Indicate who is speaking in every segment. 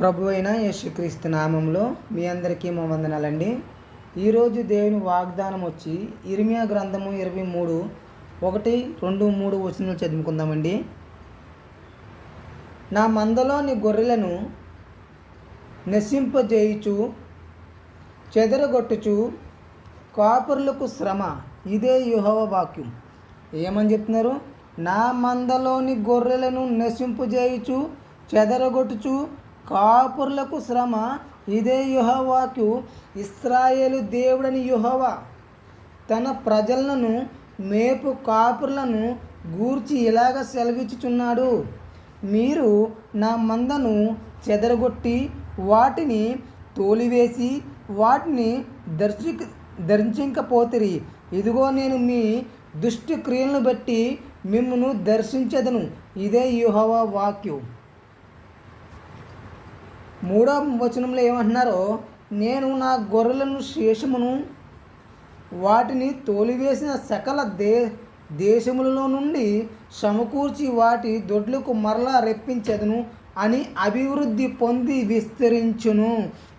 Speaker 1: ప్రభు అయిన యేసుక్రీస్తు నామంలో మీ అందరికీ మా వందనాలండి. ఈరోజు దేవుని వాగ్దానం వచ్చి ఇర్మియా గ్రంథము 23 1, 2, 3 వచనాలు చదువుకుందామండి. నా మందలోని గొర్రెలను నశింపజేయుచు చెదరగొట్టుచు కాపరులకు శ్రమ, ఇదే యెహోవా వాక్యం. ఏమని చెప్తున్నారు? నా మందలోని గొర్రెలను నశింపజేయుచు చెదరగొట్టుచు కాపురులకు శ్రమ, ఇదే యెహోవా వాక్యం. ఇశ్రాయేలు దేవుడని యెహోవా తన ప్రజలను మేపు కాపురులను గూర్చి ఇలాగ సెలవిచ్చుచున్నాడు. మీరు నా మందను చెదరగొట్టి వాటిని తోలివేసి వాటిని దర్శించకపోతిరి. ఇదిగో నేను మీ దుష్టి క్రియలను బట్టి మిమ్మును దర్శించదను, ఇదే యెహోవా వాక్యం. 3వ వచనంలో ఏమంటున్నారో, నేను నా గొర్రెలను శేషమును వాటిని తోలివేసిన సకల దేశములలో నుండి సమకూర్చి వాటి దొడ్లకు మరలా రెప్పించదును అని అభివృద్ధి పొంది విస్తరించును.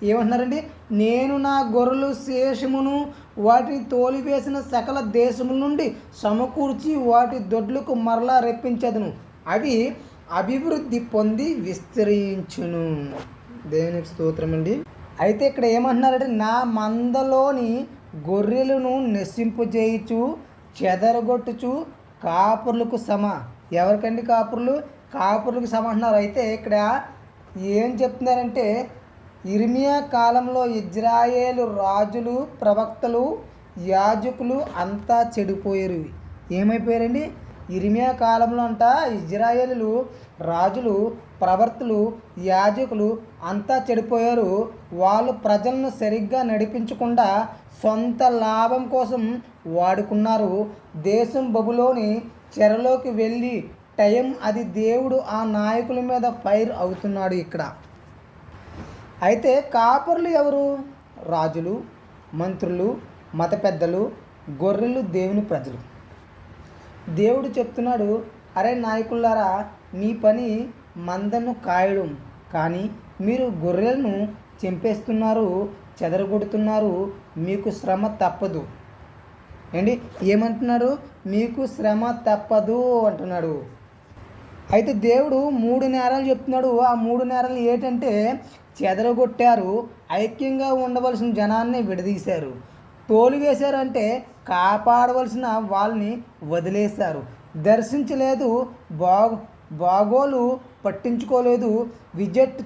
Speaker 1: ఏమంటున్నారండి? నేను నా గొర్రెలు శేషమును వాటిని తోలివేసిన సకల దేశముల నుండి సమకూర్చి వాటి దొడ్లకు మరలా రెప్పించదును, అవి అభివృద్ధి పొంది విస్తరించును. దేవునికి స్తోత్రం అండి. అయితే ఇక్కడ ఏమంటున్నారంటే, నా మందలోని గొర్రెలను నశింపజేయుచు చెదరగొట్టుచు కాపురులకు సమ. ఎవరికండి కాపురులు? కాపురులకు సమ అంటున్నారు. అయితే ఇక్కడ ఏం చెప్తున్నారంటే, ఇర్మియా కాలంలో ఇజ్రాయేలు రాజులు, ప్రవక్తలు, యాజకులు అంతా చెడిపోయారు. ఏమైపోయారండి? ఇర్మియా కాలంలో అంట ఇజ్రాయేలు రాజులు, ప్రవర్తలు, యాజకులు అంతా చెడిపోయారు. వాళ్ళు ప్రజలను సరిగ్గా నడిపించకుండా సొంత లాభం కోసం వాడుకున్నారు. దేశం బబులోని చెరలోకి వెళ్ళి టైం అది దేవుడు ఆ నాయకుల మీద ఫైర్ అవుతున్నాడు ఇక్కడ. అయితే కాపరులు ఎవరు? రాజులు, మంత్రులు, మత పెద్దలు, గొర్రెలు, దేవుని ప్రజలు. దేవుడు చెప్తున్నాడు, అరే నాయకులారా, మీ పని మందను కాయడం, కానీ మీరు గొర్రెలను చంపేస్తున్నారు, చెదరగొడుతున్నారు, మీకు శ్రమ తప్పదు. ఏంటి ఏమంటున్నాడు? మీకు శ్రమ తప్పదు అంటున్నాడు. అయితే దేవుడు 3 నేరాలు చెప్తున్నాడు. ఆ 3 నేరాలు ఏంటంటే, చెదరగొట్టారు, ఐక్యంగా ఉండవలసిన జనాన్ని విడదీశారు, తోలివేశారంటే కాపాడవలసిన వాళ్ళని వదిలేశారు, దర్శించలేదు, బాగోలు పట్టించుకోలేదు, విజెక్ట్